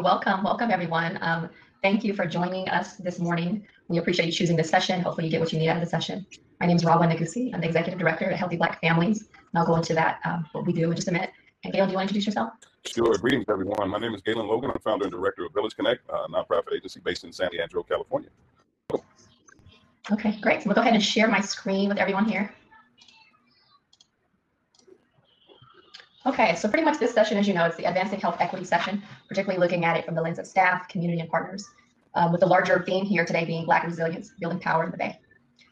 welcome everyone. Thank you for joining us this morning. We appreciate you choosing this session. Hopefully you get what you need out of the session. My name is Rahwa Neguse. I'm the Executive Director at Healthy Black Families. And I'll go into that, what we do in just a minute. And Gaylon, do you want to introduce yourself? Sure. Greetings, everyone. My name is Gaylon Logan. I'm founder and director of Village Connect, a nonprofit agency based in San Leandro, California. Okay, great. So we'll go ahead and share my screen with everyone here. Okay, so pretty much this session, as you know, it's the Advancing Health Equity session, particularly looking at it from the lens of staff, community, and partners, with the larger theme here today being Black resilience, building power in the Bay.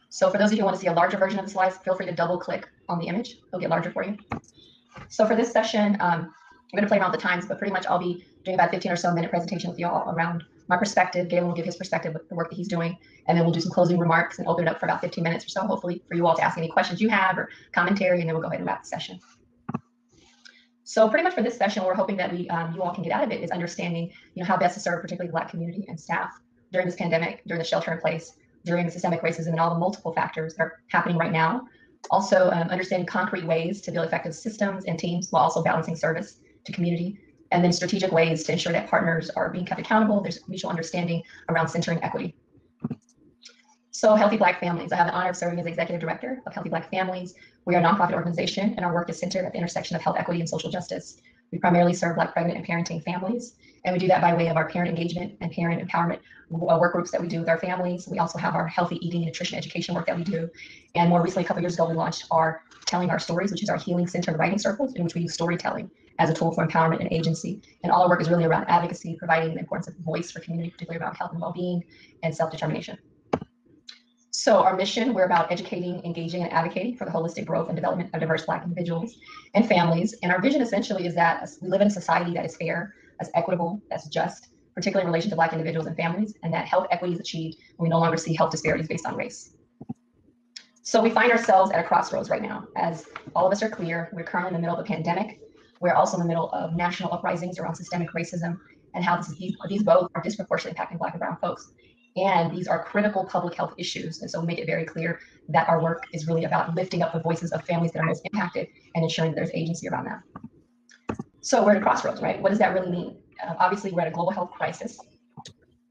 So for those of you who want to see a larger version of the slides, feel free to double click on the image. It'll get larger for you. So for this session, I'm going to play around the times, but pretty much I'll be doing about 15 or so minute presentation with you all around my perspective. Gaylon will give his perspective with the work that he's doing, and then we'll do some closing remarks and open it up for about 15 minutes or so, hopefully for you all to ask any questions you have or commentary, and then we'll go ahead and wrap the session. So pretty much for this session, we're hoping that you all can get out of it is understanding, how best to serve particularly the Black community and staff during this pandemic, during the shelter in place, during the systemic racism and all the multiple factors that are happening right now. Also understanding concrete ways to build effective systems and teams while also balancing service to community, and then strategic ways to ensure that partners are being kept accountable. There's mutual understanding around centering equity. So Healthy Black Families, I have the honor of serving as Executive Director of Healthy Black Families. We are a nonprofit organization, and our work is centered at the intersection of health equity and social justice. We primarily serve Black pregnant and parenting families, and we do that by way of our parent engagement and parent empowerment work groups that we do with our families. We also have our healthy eating and nutrition education work that we do. And more recently, a couple years ago, we launched our Telling Our Stories, which is our healing-centered writing circles, in which we use storytelling as a tool for empowerment and agency. And all our work is really around advocacy, providing the importance of voice for community, particularly around health and well-being and self-determination. So our mission, we're about educating, engaging, and advocating for the holistic growth and development of diverse Black individuals and families. And our vision essentially is that we live in a society that is fair, that's equitable, that's just, particularly in relation to Black individuals and families, and that health equity is achieved when we no longer see health disparities based on race. So we find ourselves at a crossroads right now. As all of us are clear, we're currently in the middle of a pandemic. We're also in the middle of national uprisings around systemic racism and how these both are disproportionately impacting Black and brown folks. And these are critical public health issues. And so we make it very clear that our work is really about lifting up the voices of families that are most impacted and ensuring that there's agency around that. So we're at a crossroads, right? What does that really mean? Obviously, we're at a global health crisis.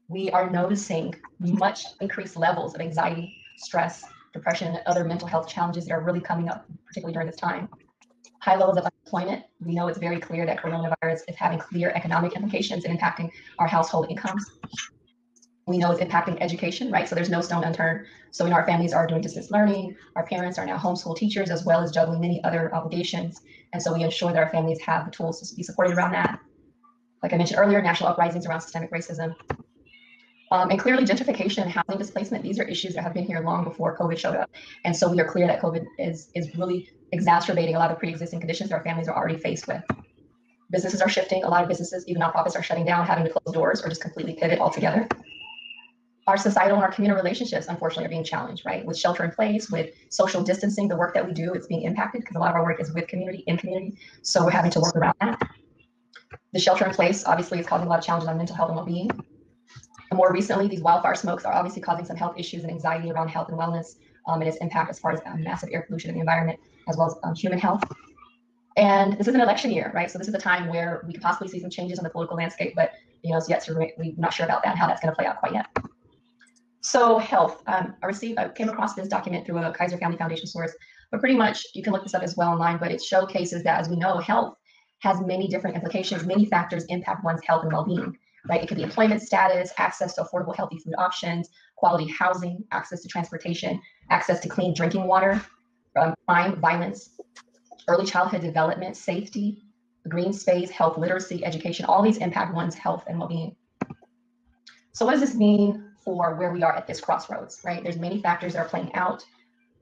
We are noticing much increased levels of anxiety, stress, depression, and other mental health challenges that are really coming up, particularly during this time. High levels of unemployment. We know it's very clear that coronavirus is having clear economic implications and impacting our household incomes. We know it's impacting education, right? So there's no stone unturned. So we know our families are doing distance learning. Our parents are now homeschool teachers, as well as juggling many other obligations. And so we ensure that our families have the tools to be supported around that. Like I mentioned earlier, national uprisings around systemic racism. And clearly gentrification and housing displacement, these are issues that have been here long before COVID showed up. And so we are clear that COVID is really exacerbating a lot of pre-existing conditions that our families are already faced with. Businesses are shifting. A lot of businesses, even nonprofits, are shutting down, having to close doors or just completely pivot altogether. Our societal and our communal relationships, unfortunately, are being challenged, right? With shelter in place, with social distancing, the work that we do is being impacted because a lot of our work is with community, in community. So we're having to work around that. The shelter in place, obviously, is causing a lot of challenges on mental health and well-being. And more recently, these wildfire smokes are obviously causing some health issues and anxiety around health and wellness, and its impact as far as massive air pollution in the environment, as well as human health. And this is an election year, right? So this is a time where we could possibly see some changes on the political landscape, but we're not sure about that and how that's going to play out quite yet. So health, I came across this document through a Kaiser Family Foundation source, but pretty much you can look this up as well online, but it showcases that, as we know, health has many different implications. Many factors impact one's health and well-being, right? It could be employment status, access to affordable, healthy food options, quality housing, access to transportation, access to clean drinking water, crime, violence, early childhood development, safety, green space, health literacy, education. All these impact one's health and well-being. So what does this mean for where we are at this crossroads, right? There's many factors that are playing out.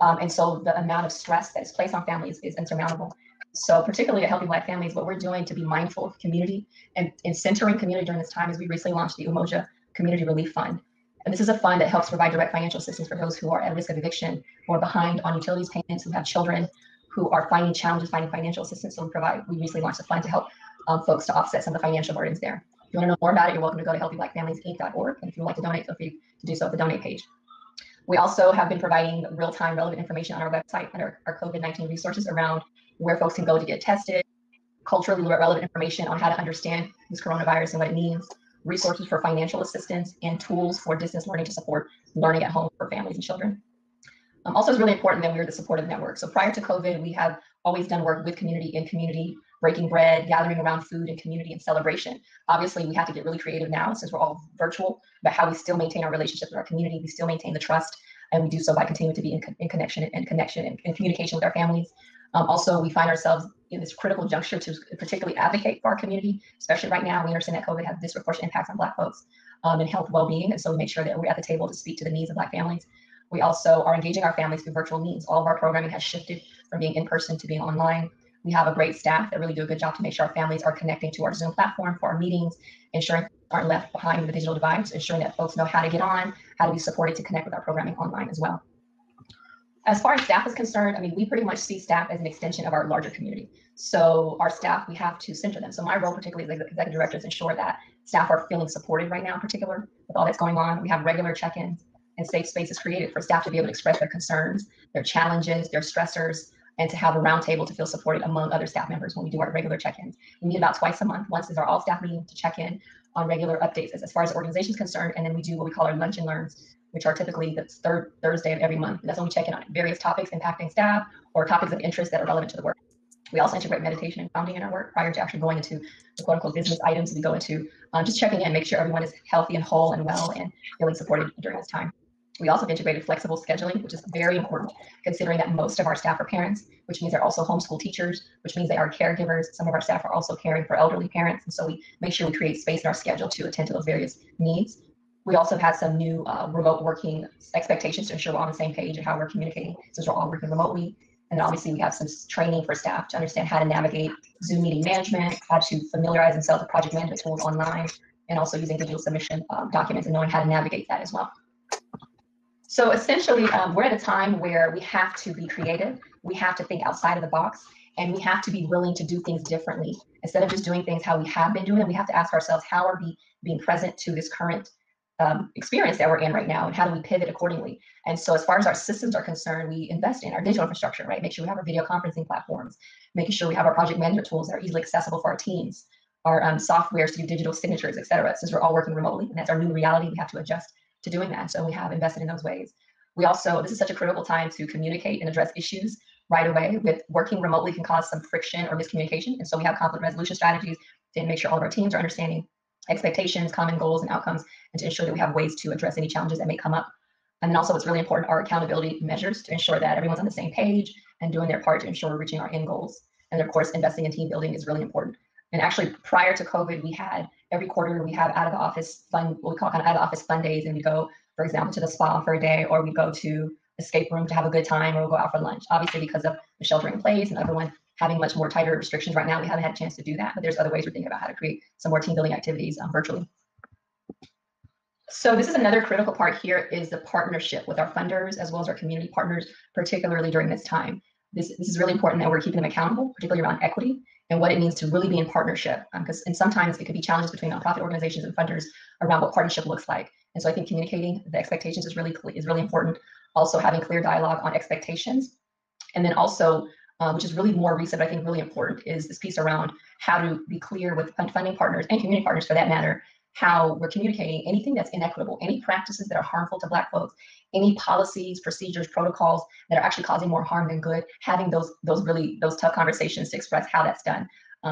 And so the amount of stress that is placed on families is insurmountable. So particularly at Healthy Black Families, what we're doing to be mindful of community and centering community during this time is we recently launched the Umoja Community Relief Fund. And this is a fund that helps provide direct financial assistance for those who are at risk of eviction or behind on utilities payments, who have children, who are finding challenges finding financial assistance. So we recently launched a fund to help folks to offset some of the financial burdens there. If you want to know more about it, you're welcome to go to healthyblackfamiliesinc.org. And if you would like to donate, feel free to do so at the donate page. We also have been providing real-time relevant information on our website under our COVID-19 resources around where folks can go to get tested, culturally relevant information on how to understand this coronavirus and what it means. resources for financial assistance, and tools for distance learning to support learning at home for families and children. Also, it's really important that we're the supportive network. So prior to COVID, we have always done work with community, in community, breaking bread, gathering around food and community and celebration. Obviously, we have to get really creative now since we're all virtual, but how we still maintain our relationships with our community, we still maintain the trust, and we do so by continuing to be in connection and communication with our families. Also, we find ourselves in this critical juncture to particularly advocate for our community, especially right now. We understand that COVID has disproportionate impacts on Black folks and health well-being, and so we make sure that we're at the table to speak to the needs of Black families. We also are engaging our families through virtual means. All of our programming has shifted from being in person to being online. We have a great staff that really do a good job to make sure our families are connecting to our Zoom platform for our meetings, ensuring aren't left behind with the digital divide, ensuring that folks know how to get on, how to be supported to connect with our programming online as well. As far as staff is concerned, I mean, we pretty much see staff as an extension of our larger community. So our staff, we have to center them. So my role, particularly as executive director, is ensure that staff are feeling supported right now, in particular with all that's going on. We have regular check-ins and safe spaces created for staff to be able to express their concerns, their challenges, their stressors, and to have a roundtable to feel supported among other staff members when we do our regular check-ins. We meet about twice a month. Once is our all-staff meeting to check in on regular updates as far as the organization is concerned, and then we do what we call our lunch and learns, which are typically the third Thursday of every month. And that's when we check in on various topics impacting staff or topics of interest that are relevant to the work. We also integrate meditation and grounding in our work prior to actually going into the quote unquote business items. We go into just checking in, make sure everyone is healthy and whole and well and feeling supported during this time. We also have integrated flexible scheduling, which is very important considering that most of our staff are parents, which means they're also homeschool teachers, which means they are caregivers. Some of our staff are also caring for elderly parents. And so we make sure we create space in our schedule to attend to those various needs. We also have had some new remote working expectations to ensure we're on the same page and how we're communicating since we're all working remotely. And obviously we have some training for staff to understand how to navigate Zoom meeting management, how to familiarize themselves with project management tools online, and also using digital submission documents and knowing how to navigate that as well. So essentially, we're at a time where we have to be creative, we have to think outside of the box, and we have to be willing to do things differently. Instead of just doing things how we have been doing them, we have to ask ourselves, how are we being present to this current experience that we're in right now, and how do we pivot accordingly? And so as far as our systems are concerned, we invest in our digital infrastructure, right? Make sure we have our video conferencing platforms, making sure we have our project management tools that are easily accessible for our teams, our softwares to do digital signatures, et cetera. Since we're all working remotely, and that's our new reality, we have to adjust to doing that. So we have invested in those ways. We also, this is such a critical time to communicate and address issues right away. With working remotely can cause some friction or miscommunication. And so we have conflict resolution strategies to make sure all of our teams are understanding expectations, common goals, and outcomes, and to ensure that we have ways to address any challenges that may come up. And then also what's really important are accountability measures to ensure that everyone's on the same page and doing their part to ensure we're reaching our end goals. And of course, investing in team building is really important. And actually, prior to COVID, we had every quarter we have out of the office fun, what we call kind of out of office fun days, and we go, for example, to the spa for a day, or we go to escape room to have a good time, or we'll go out for lunch. Obviously, because of the sheltering in place and everyone having much more tighter restrictions right now, we haven't had a chance to do that. But there's other ways we're thinking about how to create some more team building activities virtually. So this is another critical part here is the partnership with our funders as well as our community partners, particularly during this time. This is really important that we're keeping them accountable, particularly around equity and what it means to really be in partnership. And sometimes it could be challenges between nonprofit organizations and funders around what partnership looks like. And so I think communicating the expectations is really important. Also having clear dialogue on expectations. And then also, which is really more recent, but I think really important, is this piece around how to be clear with funding partners and community partners for that matter, how we're communicating anything that's inequitable, any practices that are harmful to Black folks, any policies, procedures, protocols that are actually causing more harm than good, having those tough conversations to express how that's done,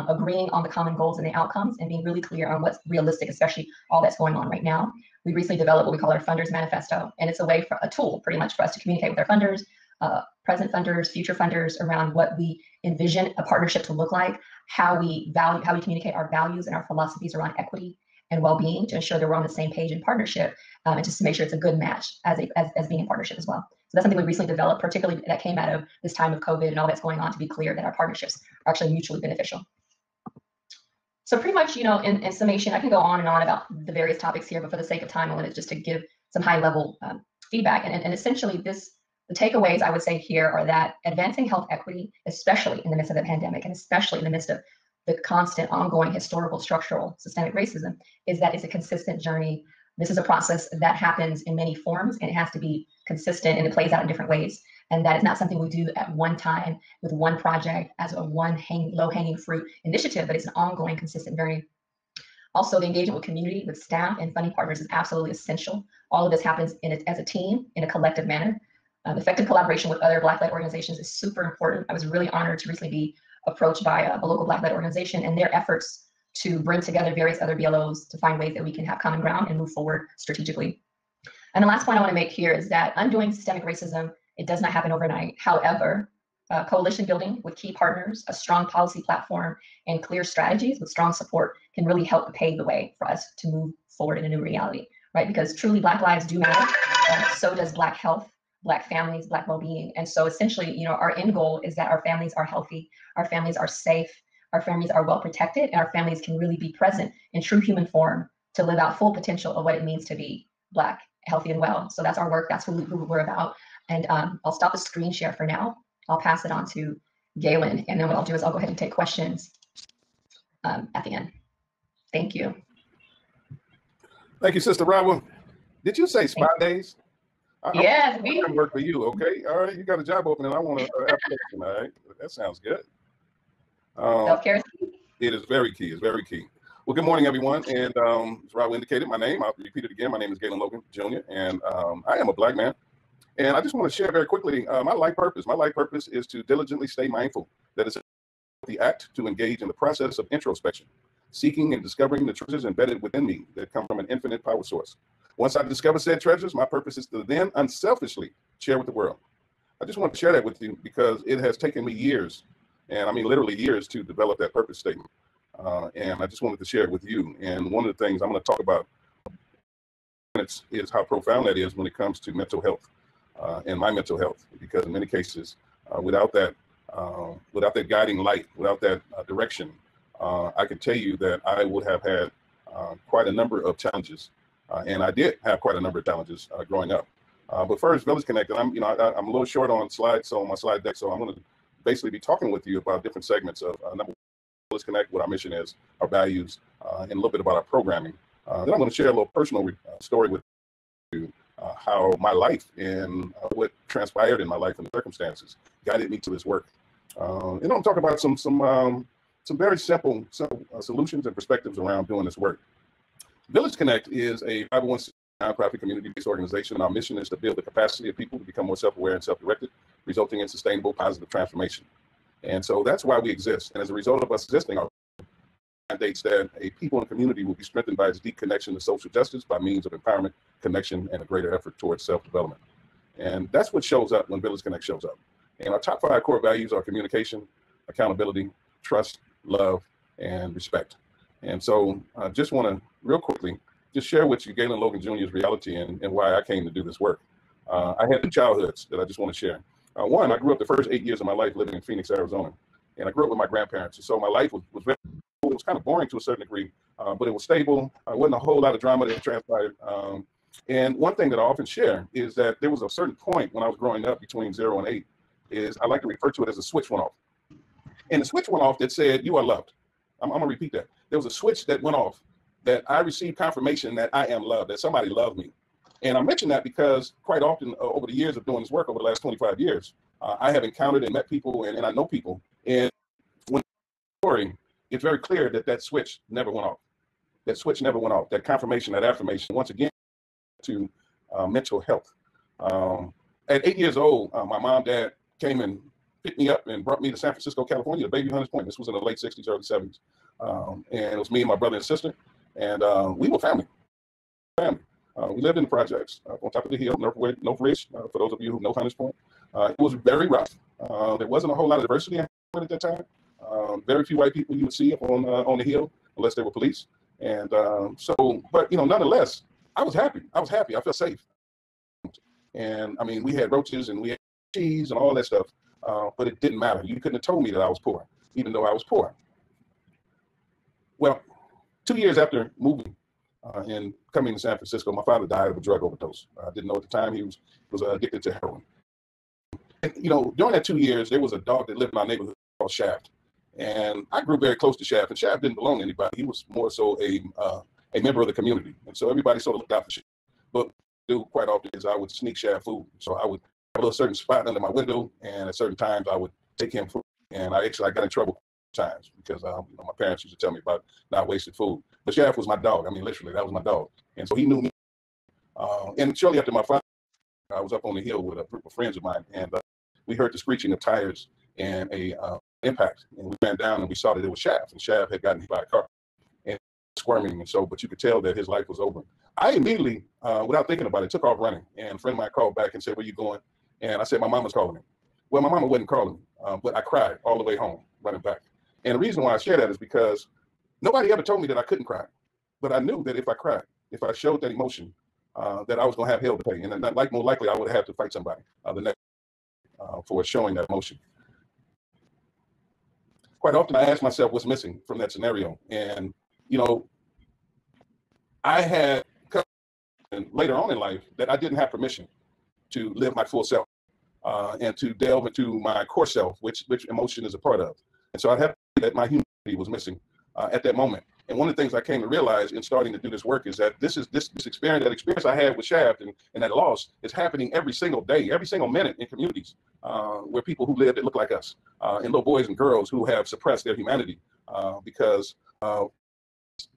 agreeing on the common goals and the outcomes, and being really clear on what's realistic, especially all that's going on right now. We recently developed what we call our Funders Manifesto, and it's a tool pretty much for us to communicate with our funders, present funders, future funders, around what we envision a partnership to look like, how we communicate our values and our philosophies around equity and well-being to ensure that we're on the same page in partnership, and just to make sure it's a good match as being in partnership as well. So that's something we recently developed, particularly that came out of this time of COVID and all that's going on, to be clear that our partnerships are actually mutually beneficial. So pretty much, in summation, I can go on and on about the various topics here, but for the sake of time, I wanted just to give some high-level feedback. And essentially, the takeaways I would say here are that advancing health equity, especially in the midst of the pandemic, and especially in the midst of the constant, ongoing, historical, structural, systemic racism, is that it's a consistent journey. This is a process that happens in many forms, and it has to be consistent, and it plays out in different ways. And that is not something we do at one time with one project as a low-hanging fruit initiative, but it's an ongoing, consistent journey. Also, the engagement with community, with staff and funding partners is absolutely essential. All of this happens as a team, in a collective manner. Effective collaboration with other Black-led organizations is super important. I was really honored to recently be approached by a local Black-led organization and their efforts to bring together various other BLOs to find ways that we can have common ground and move forward strategically. And the last point I want to make here is that undoing systemic racism, it does not happen overnight. However, coalition building with key partners, a strong policy platform, and clear strategies with strong support can really help pave the way for us to move forward in a new reality, right? Because truly Black lives do matter. So does Black health, Black families, Black well-being. And so essentially, our end goal is that our families are healthy, our families are safe, our families are well protected, and our families can really be present in true human form to live out full potential of what it means to be Black, healthy, and well. So that's our work. That's who we're about. And I'll stop the screen share for now. I'll pass it on to Gaylon, and then what I'll do is I'll go ahead and take questions at the end. Thank you. Thank you, Sister Rahwa. Did you say spa days? Yes, I can work for you. Okay, all right. You got a job opening. I want to application. All right, that sounds good. Self-care is key. It is very key. It's very key. Well, good morning, everyone. And as Rahwa indicated, my name, I'll repeat it again. My name is Gaylon Logan, Jr., and I am a Black man. And I just want to share very quickly my life purpose. My life purpose is to diligently stay mindful that it's the act to engage in the process of introspection, seeking and discovering the treasures embedded within me that come from an infinite power source. Once I discover said treasures, my purpose is to then unselfishly share with the world. I just want to share that with you because it has taken me years, and I mean literally years, to develop that purpose statement. And I just wanted to share it with you. And one of the things I'm going to talk about is how profound that is when it comes to mental health and my mental health, because in many cases, without that guiding light, without that direction, I can tell you that I would have had quite a number of challenges, and I did have quite a number of challenges growing up. But first, Village Connect, and I'm a little short on slides, so on my slide deck, so I'm going to basically be talking with you about different segments of number one, Village Connect, what our mission is, our values, and a little bit about our programming. Then I'm going to share a little personal story with you. How my life and what transpired in my life and the circumstances guided me to this work. And I'm talking about some very simple solutions and perspectives around doing this work. Village Connect is a 501c3 nonprofit community-based organization. Our mission is to build the capacity of people to become more self-aware and self-directed, resulting in sustainable, positive transformation. And so that's why we exist. And as a result of us existing, our mandates that a people and community will be strengthened by its deep connection to social justice by means of empowerment, connection, and a greater effort towards self-development. And that's what shows up when Village Connect shows up. And our top 5 core values are communication, accountability, trust, love, and respect. And so I just want to real quickly just share with you Gaylon Logan Jr.'s reality and why I came to do this work. I had 2 childhoods that I just want to share. One, I grew up the first 8 years of my life living in Phoenix, Arizona. And I grew up with my grandparents. And so my life was very, it was kind of boring to a certain degree, but it was stable. Wasn't a whole lot of drama that transpired. And one thing that I often share is that there was a certain point when I was growing up between 0 and 8, is I like to refer to it as a switch went off. And the switch went off that said, you are loved. I'm going to repeat that. There was a switch that went off that I received confirmation that I am loved, that somebody loved me. And I mention that because quite often over the years of doing this work over the last 25 years, I have encountered and met people and I know people. And when story, it's very clear that that switch never went off. That switch never went off. That confirmation, that affirmation, once again, to mental health. At 8 years old, my mom, dad came and picked me up and brought me to San Francisco, California, to Baby Hunters Point. This was in the late 60s, early 70s. And it was me and my brother and sister. And we were family. We lived in the projects on top of the hill, North Ridge, for those of you who know Hunters Point. It was very rough. There wasn't a whole lot of diversity at that time. Very few white people you would see up on the hill, unless they were police. And but nonetheless, I was happy. I felt safe. And I mean, we had roaches and we had cheese and all that stuff, but it didn't matter. You couldn't have told me that I was poor, even though I was poor. Well, 2 years after moving and coming to San Francisco, my father died of a drug overdose. I didn't know at the time he was addicted to heroin. And, during that 2 years, there was a dog that lived in our neighborhood called Shaft. And I grew very close to Shaft, and Shaft didn't belong to anybody. He was more so a member of the community. And so everybody sort of looked out for Shaft. But what I do quite often is I would sneak Shaft food. So I would have a certain spot under my window, and at certain times I would take him food. And I got in trouble times because my parents used to tell me about not wasting food. But Shaft was my dog. I mean, literally, that was my dog. And so he knew me. And shortly after my father, I was up on the hill with a group of friends of mine, and we heard the screeching of tires and a impact. And we ran down and we saw that it was Shaft. And Shaft had gotten hit by a car and squirming. And so, but you could tell that his life was over. I immediately, without thinking about it, took off running. And a friend of mine called back and said, "Where you going?" And I said, "My mama's calling me." Well, my mama wasn't calling me, but I cried all the way home, running back. And the reason why I share that is because nobody ever told me that I couldn't cry. But I knew that if I cried, if I showed that emotion, that I was going to have hell to pay. And more likely, I would have had to fight somebody the next for showing that emotion. Quite often, I ask myself what's missing from that scenario. And, you know, I had later on in life that I didn't have permission to live my full self and to delve into my core self, which emotion is a part of. And so I had that my humanity was missing at that moment. And one of the things I came to realize in starting to do this work is that this experience, that experience I had with Shaft and that loss is happening every single day, every single minute in communities where people who live that look like us, and little boys and girls who have suppressed their humanity because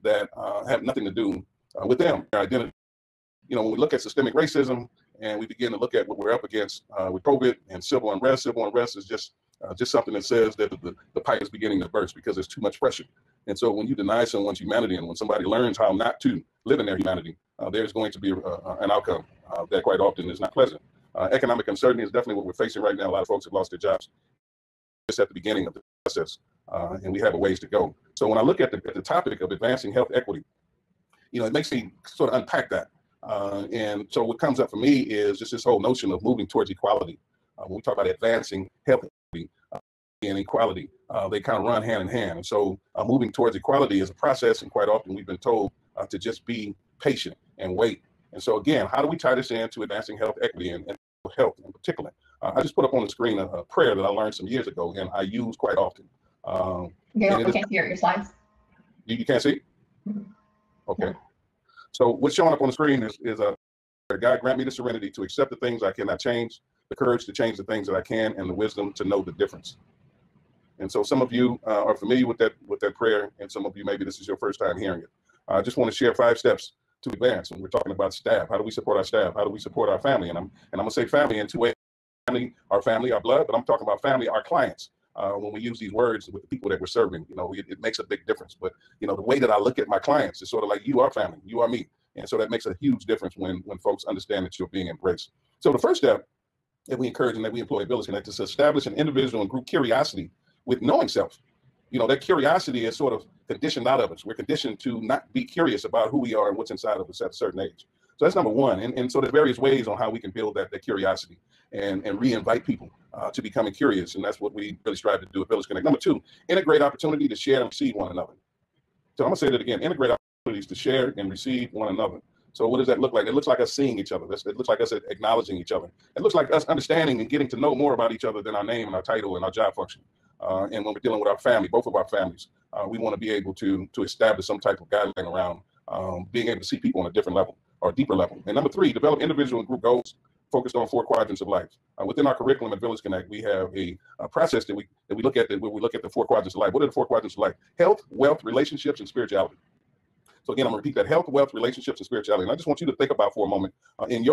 that have nothing to do with them, their identity. You know, when we look at systemic racism and we begin to look at what we're up against with COVID and civil unrest is just something that says that the pipe is beginning to burst because there's too much pressure. And so when you deny someone's humanity and when somebody learns how not to live in their humanity, there's going to be an outcome that quite often is not pleasant. Economic uncertainty is definitely what we're facing right now. A lot of folks have lost their jobs just at the beginning of the process, and we have a ways to go. So when I look at the topic of advancing health equity, you know, it makes me sort of unpack that. And so what comes up for me is just this whole notion of moving towards equality. When we talk about advancing health equity and equality, they kind of run hand in hand. And so moving towards equality is a process, and quite often we've been told to just be patient and wait. And so again, how do we tie this into advancing health equity and health in particular? I just put up on the screen a prayer that I learned some years ago and I use quite often. Gaylon, we can't see your slides. You can't see? Mm-hmm. Okay. No. So what's showing up on the screen is God grant me the serenity to accept the things I cannot change, the courage to change the things that I can, and the wisdom to know the difference. And so some of you are familiar with that prayer, and some of you, maybe this is your first time hearing it. I just want to share 5 steps to advance. And we're talking about staff. How do we support our staff? How do we support our family? And I'm going to say family in 2 ways. Family, our blood, but I'm talking about family, our clients. When we use these words with the people that we're serving, you know, it makes a big difference. But, you know, the way that I look at my clients is sort of like, you are family, you are me. And so that makes a huge difference when folks understand that you're being embraced. So the first step that we encourage and that we employ at Village Connect is to establish an individual and group curiosity with knowing self. You know, that curiosity is sort of conditioned out of us. We're conditioned to not be curious about who we are and what's inside of us at a certain age. So that's number one. And so there's various ways on how we can build that curiosity and re-invite people to becoming curious. And that's what we really strive to do at Village Connect. Number 2, integrate opportunity to share and receive one another. So I'm gonna say that again, integrate opportunities to share and receive one another. So what does that look like? It looks like us seeing each other. It looks like us acknowledging each other. It looks like us understanding and getting to know more about each other than our name and our title and our job function. And when we're dealing with our family, both of our families, we want to be able to establish some type of guideline around being able to see people on a different level or deeper level. And number 3, develop individual and group goals focused on 4 quadrants of life. Within our curriculum at Village Connect, we have a process that we look at where we look at the 4 quadrants of life. What are the 4 quadrants of life? Health, wealth, relationships, and spirituality. So again, I'm gonna repeat that: health, wealth, relationships, and spirituality. And I just want you to think about for a moment in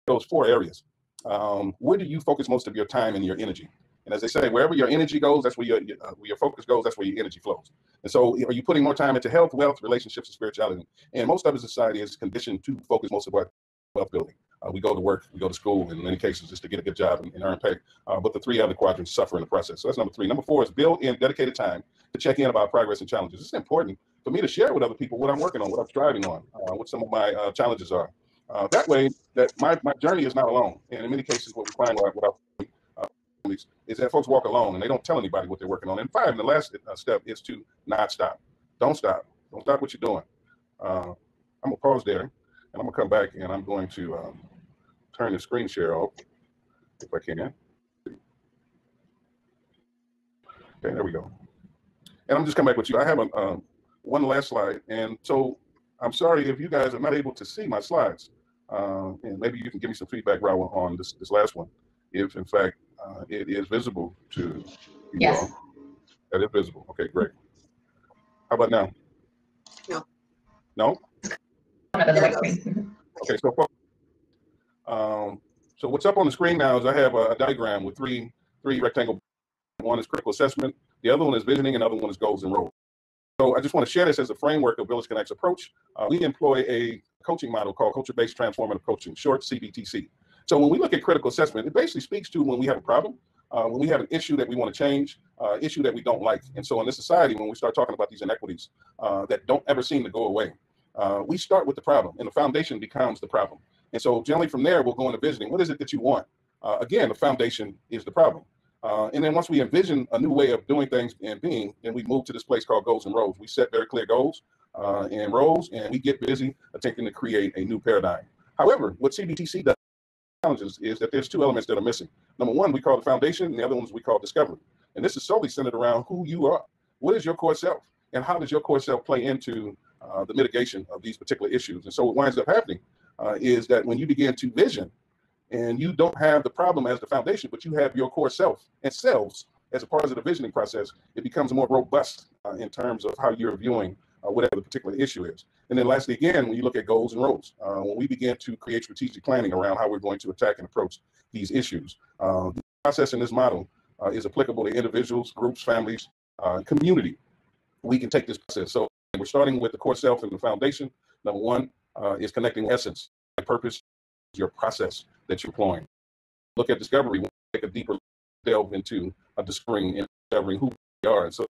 those 4 areas, where do you focus most of your time and your energy? And as they say, wherever your energy goes, that's where your focus goes, that's where your energy flows. And so are you putting more time into health, wealth, relationships, and spirituality? And most of the society is conditioned to focus most of our wealth building. We go to work, we go to school, in many cases, just to get a good job and earn pay. But the 3 other quadrants suffer in the process. So that's number 3. Number 4 is build in dedicated time to check in about progress and challenges. It's important for me to share with other people what I'm working on, what I'm striving on, what some of my challenges are. That way, that my journey is not alone. And in many cases, what we find with our families is that folks walk alone and they don't tell anybody what they're working on. And 5, the last step is to not stop. Don't stop. Don't stop what you're doing. I'm gonna pause there, and I'm gonna come back, and I'm going to turn the screen share off if I can. Okay, there we go. And I'm just coming back with you. I have one last slide, and so I'm sorry if you guys are not able to see my slides. And maybe you can give me some feedback, Rahwa, on this last one, if in fact it is visible to you all. That is visible. Okay, great. How about now? No. No? One of the right screen. Okay, so what's up on the screen now is I have a diagram with three rectangle. One is critical assessment, the other one is visioning, and the other one is goals and roles. So I just want to share this as a framework of Village Connect's approach. We employ a coaching model called culture-based transformative coaching, short CBTC. So when we look at critical assessment, it basically speaks to when we have a problem, when we have an issue that we want to change, issue that we don't like. And so in this society, when we start talking about these inequities that don't ever seem to go away, we start with the problem, and the foundation becomes the problem. And so generally from there, we'll go into visioning. What is it that you want? Again, the foundation is the problem. And then once we envision a new way of doing things and being, then we move to this place called goals and roles. We set very clear goals and roles, and we get busy attempting to create a new paradigm. However, what CBTC does challenges is that there's two elements that are missing. Number one, we call the foundation, and the other ones we call discovery. And this is solely centered around who you are. What is your core self? And how does your core self play into the mitigation of these particular issues? And so what winds up happening is that when you begin to vision, and you don't have the problem as the foundation, but you have your core self and selves as a part of the visioning process, it becomes more robust in terms of how you're viewing whatever the particular issue is. And then lastly, again, when you look at goals and roles, when we begin to create strategic planning around how we're going to attack and approach these issues, the process in this model is applicable to individuals, groups, families, community. We can take this process. So we're starting with the core self and the foundation. Number one is connecting essence, purpose, your process that you're employing. Look at discovery, take a deeper delve into discovering and discovering who you are. And so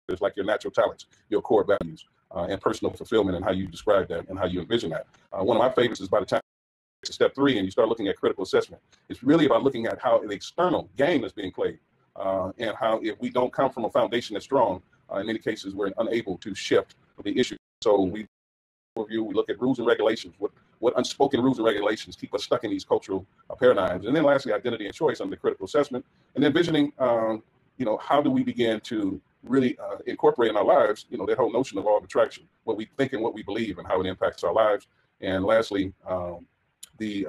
it's like your natural talents, your core values, and personal fulfillment, and how you describe that and how you envision that. One of my favorites is by the time you get to step 3 and you start looking at critical assessment. It's really about looking at how the external game is being played, and how if we don't come from a foundation that's strong, in many cases we're unable to shift the issue. So we look at rules and regulations, what unspoken rules and regulations keep us stuck in these cultural paradigms. And then lastly, identity and choice under critical assessment. And then visioning, how do we begin to really incorporate in our lives, that whole notion of law of attraction, what we think and what we believe and how it impacts our lives. And lastly, the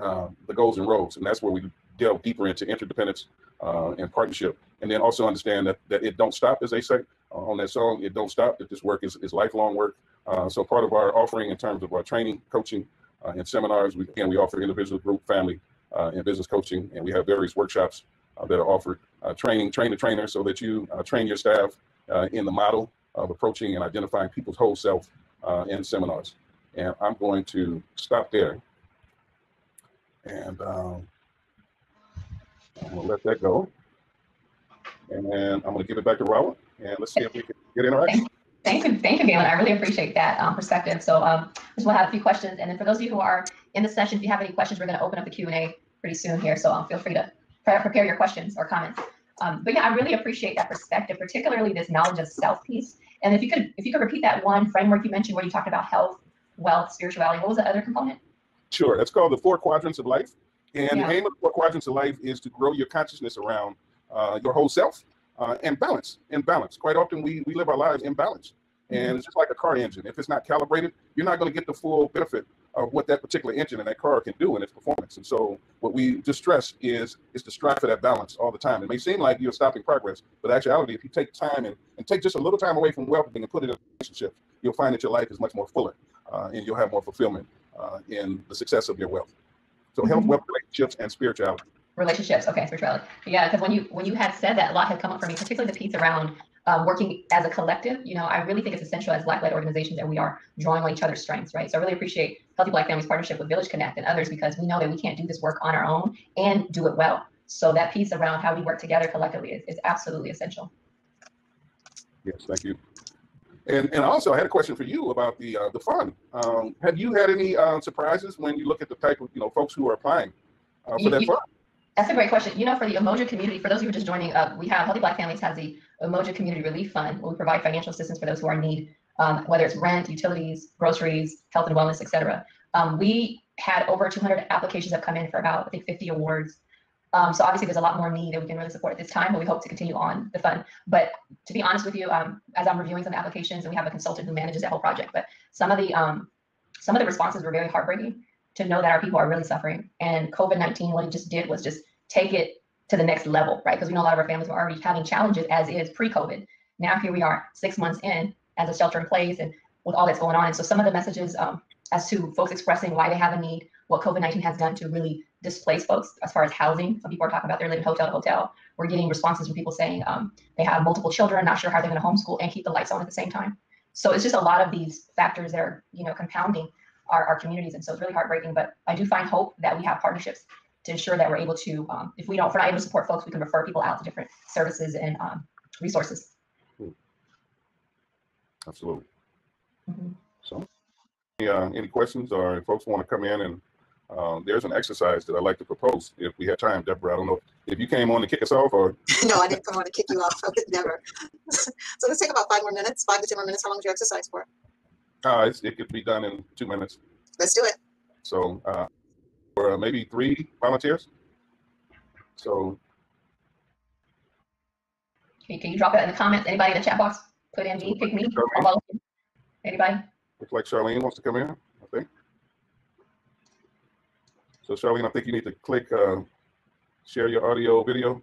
goals and roles. And that's where we delve deeper into interdependence and partnership. And then also understand that it don't stop, as they say on that song, it don't stop, that this work is lifelong work. So part of our offering in terms of our training, coaching, and seminars, we offer individual, group, family, and business coaching, and we have various workshops that are offered. Train the trainer, so that you train your staff in the model of approaching and identifying people's whole self in seminars. And I'm going to stop there, and I'm going to let that go. And I'm going to give it back to Rahwa, and let's see if we can get interaction. Thank you, Gaylon. I really appreciate that perspective. So just want to have a few questions. And then for those of you who are in the session, if you have any questions, we're going to open up the Q&A pretty soon here. So feel free to prepare your questions or comments. But yeah, I really appreciate that perspective, particularly this knowledge of self piece. And if you could repeat that one framework you mentioned where you talked about health, wealth, spirituality, what was the other component? Sure, that's called the 4 quadrants of life. And the aim of the 4 quadrants of life is to grow your consciousness around your whole self. And balance. Quite often we live our lives in balance. And it's just like a car engine. If it's not calibrated, you're not going to get the full benefit of what that particular engine and that car can do in its performance. And so what we just stress is to strive for that balance all the time. It may seem like you're stopping progress, but actuality, if you take time and take just a little time away from wealth and put it in relationships, you'll find that your life is much more fuller, and you'll have more fulfillment in the success of your wealth. So health, wealth, relationships, and spirituality. Relationships, okay, spirituality. Yeah, because when you had said that, a lot had come up for me, particularly the piece around working as a collective. I really think it's essential as Black-led organizations that we are drawing on each other's strengths, right? So I really appreciate Healthy Black Families partnership with Village Connect and others, because we know that we can't do this work on our own and do it well. So that piece around how we work together collectively is absolutely essential. Yes, thank you. And also, I had a question for you about the fund. Have you had any surprises when you look at the type of folks who are applying for that fund? That's a great question. For the Umoja community, for those who are just joining up, we have Healthy Black Families has the Umoja Community Relief Fund, where we provide financial assistance for those who are in need, whether it's rent, utilities, groceries, health and wellness, et cetera. We had over 200 applications have come in for about, I think, 50 awards. So obviously there's a lot more need that we can really support at this time, but we hope to continue on the fund. But to be honest with you, as I'm reviewing some applications, and we have a consultant who manages that whole project, but some of the responses were very heartbreaking to know that our people are really suffering. And COVID-19, what it just did was just take it to the next level, right? Because we know a lot of our families were already having challenges as is pre-COVID. Now here we are 6 months in as a shelter in place, and with all that's going on. And so some of the messages as to folks expressing why they have a need, what COVID-19 has done to really displace folks as far as housing. Some people are talking about they're living hotel to hotel. We're getting responses from people saying they have multiple children, not sure how they're going to homeschool and keep the lights on at the same time. So it's just a lot of these factors that are, compounding our communities. And so it's really heartbreaking, but I do find hope that we have partnerships to ensure that we're able to, if we're not able to support folks, we can refer people out to different services and resources. Absolutely. Mm-hmm. So any questions, or if folks want to come in, and there's an exercise that I'd like to propose if we have time. Deborah, I don't know if you came on to kick us off, or No, I didn't come on to kick you off. I would never. So let's take about 5 more minutes, 5 to 10 more minutes. How long is your exercise for? it could be done in 2 minutes. Let's do it. So or maybe 3 volunteers. So can you drop it in the comments? Anybody in the chat box? Put in me, pick me. Anybody? Looks like Charlene wants to come in, I think. So Charlene, I think you need to click share your audio video.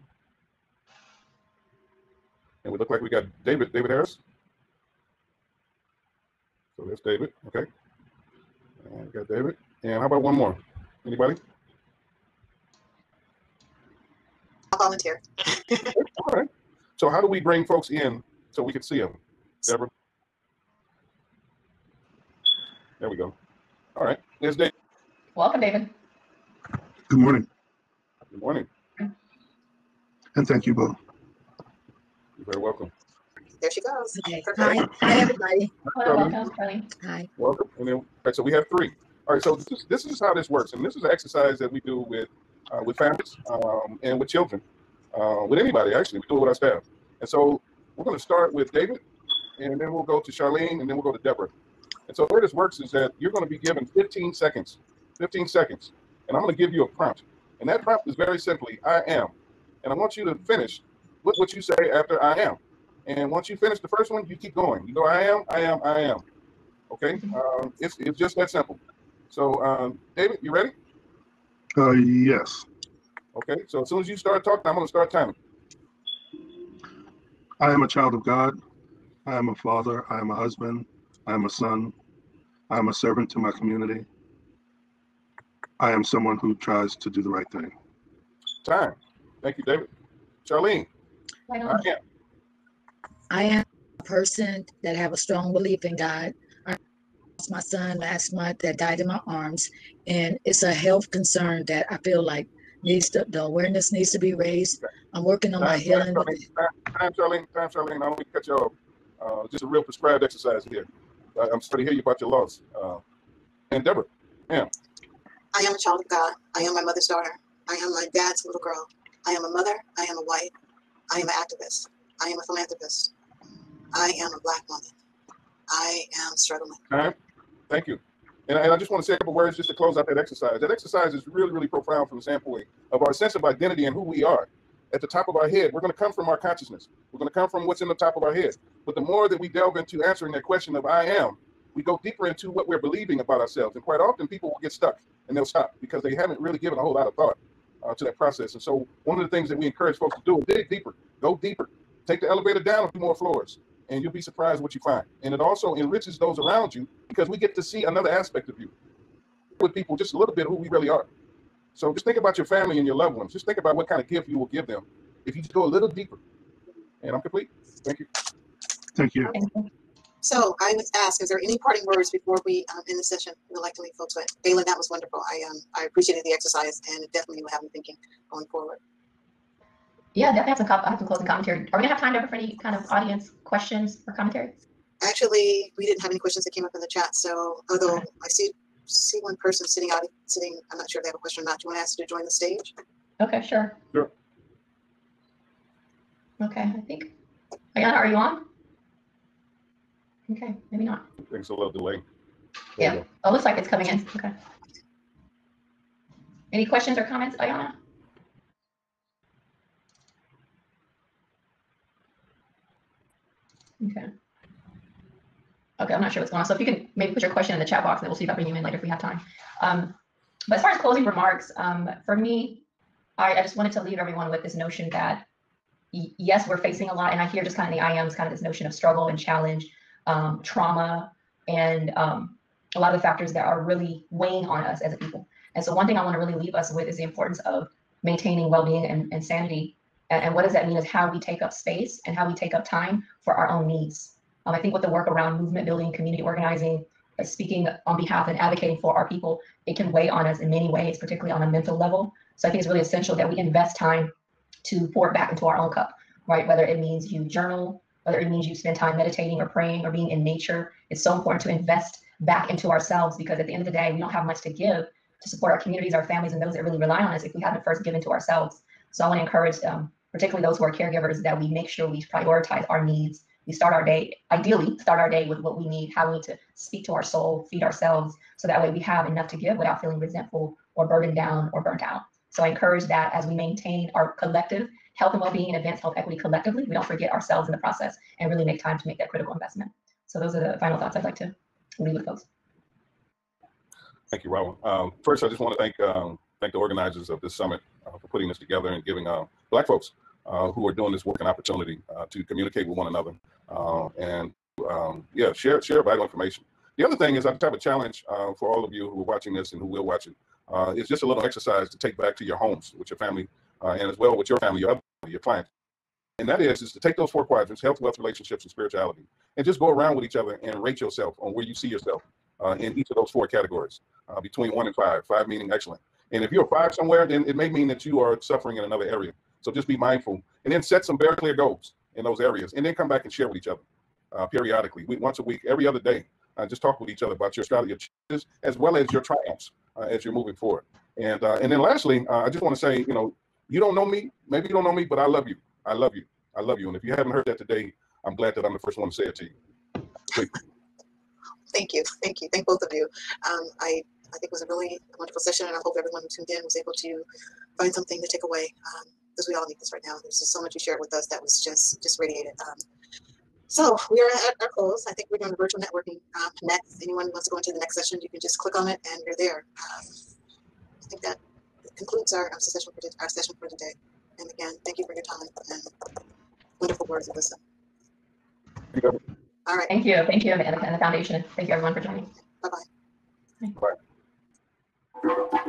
And we look like we got David Harris. So there's David, okay. And we got David. And how about one more? Anybody? I'll volunteer. All right. So how do we bring folks in so we can see them? Deborah? There we go. All right. There's David. Welcome, David. Good morning. Good morning. And thank you both. You're very welcome. There she goes. Okay. Perfect. Hi, everybody. Hello, welcome, Charlie. Hi. Welcome. And then, all right, so we have 3. All right, so this is how this works, and this is an exercise that we do with families and with children, with anybody actually. We do it with our staff. And so we're going to start with David, and then we'll go to Charlene, and then we'll go to Deborah. And so the way this works is that you're going to be given 15 seconds, and I'm going to give you a prompt. And that prompt is very simply, I am. And I want you to finish with what you say after I am. And once you finish the first one, you keep going. You go, I am. Okay? It's just that simple. So, David, you ready? Yes. Okay, so as soon as you start talking, I'm going to start timing. I am a child of God. I am a father. I am a husband. I am a son. I am a servant to my community. I am someone who tries to do the right thing. Time. Thank you, David. Charlene. Right on. I am a person that have a strong belief in God. I lost my son last month that died in my arms, and it's a health concern that I feel like the awareness needs to be raised. I'm working on my healing. Time, Charlene. I don't want to cut you off. Just a real prescribed exercise here. I'm sorry to hear you about your loss. And Deborah, ma'am. I am a child of God. I am my mother's daughter. I am my dad's little girl. I am a mother. I am a wife. I am an activist. I am a philanthropist. I am a Black woman. I am struggling. Time. Thank you. And I just want to say a couple words just to close out that exercise. That exercise is really, really profound from the standpoint of our sense of identity and who we are. At the top of our head, we're going to come from our consciousness. We're going to come from what's in the top of our head. But the more that we delve into answering that question of I am, we go deeper into what we're believing about ourselves. And quite often people will get stuck and they'll stop because they haven't really given a whole lot of thought to that process. And so one of the things that we encourage folks to do is dig deeper, go deeper, take the elevator down a few more floors, and you'll be surprised what you find. And it also enriches those around you because we get to see another aspect of you with people, just a little bit of who we really are. So just think about your family and your loved ones. Just think about what kind of gift you will give them if you just go a little deeper. And I'm complete. Thank you. Thank you. So I would ask, is there any parting words before we end the session we'd like to leave folks with? Gaylon, that was wonderful. I appreciated the exercise, and it definitely will have me thinking going forward. Yeah, definitely have some closing commentary. Are we gonna have time for any kind of audience questions or commentary? Actually, we didn't have any questions that came up in the chat. So although I see one person sitting, I'm not sure if they have a question or not. Do you want to ask to join the stage? Okay, sure. Sure. Okay, I think. Ayana, are you on? Okay, maybe not. Thanks a little delay. Yeah. Oh, looks like it's coming in. Okay. Any questions or comments, Ayana? Okay. Okay, I'm not sure what's going on. So if you can maybe put your question in the chat box, and then we'll see if I bring you in later if we have time. But as far as closing remarks, for me, I just wanted to leave everyone with this notion that yes, we're facing a lot, and I hear just kind of the I ams, kind of this notion of struggle and challenge, trauma, and a lot of the factors that are really weighing on us as a people. And so one thing I want to really leave us with is the importance of maintaining well-being and sanity. And what does that mean is how we take up space and how we take up time for our own needs. I think with the work around movement building, community organizing, speaking on behalf and advocating for our people, it can weigh on us in many ways, particularly on a mental level. So I think it's really essential that we invest time to pour it back into our own cup, right? Whether it means you journal, whether it means you spend time meditating or praying or being in nature. It's so important to invest back into ourselves, because at the end of the day, we don't have much to give to support our communities, our families, and those that really rely on us if we haven't first given to ourselves. So I want to encourage particularly those who are caregivers, that we make sure we prioritize our needs. We start our day, ideally start our day with what we need, how we need to speak to our soul, feed ourselves, so that way we have enough to give without feeling resentful or burdened down or burnt out. So I encourage that as we maintain our collective health and well-being and advance health equity collectively, we don't forget ourselves in the process and really make time to make that critical investment. So those are the final thoughts I'd like to leave with folks. Thank you, Rahwa. First, I just want to thank the organizers of this summit for putting this together and giving Black folks who are doing this work an opportunity to communicate with one another and share vital information. The other thing is, I have a challenge for all of you who are watching this and who will watch it. It's just a little exercise to take back to your homes with your family and as well with your family, your clients. And that is to take those 4 quadrants: health, wealth, relationships, and spirituality, and just go around with each other and rate yourself on where you see yourself in each of those 4 categories, between 1 and 5, 5 meaning excellent. And if you're a 5 somewhere, then it may mean that you are suffering in another area. So just be mindful, and then set some very clear goals in those areas, and then come back and share with each other periodically, once a week, every other day. Just talk with each other about your strategy, your challenges, as well as your triumphs as you're moving forward. And then lastly, I just want to say, you don't know me, maybe you don't know me, but I love you. I love you. I love you. And if you haven't heard that today, I'm glad that I'm the first one to say it to you. Please. Thank you. Thank you. Thank both of you. I think it was a really wonderful session, and I hope everyone who tuned in was able to find something to take away, because we all need this right now. There's just so much you shared with us that was just radiated. So we are at our close. I think we're doing a virtual networking next. Anyone wants to go into the next session, you can just click on it and you're there. I think that concludes our session for today. And again, thank you for your time and wonderful words of wisdom. All right. Thank you. Thank you, and the foundation. Thank you, everyone, for joining. Bye-bye. Bye.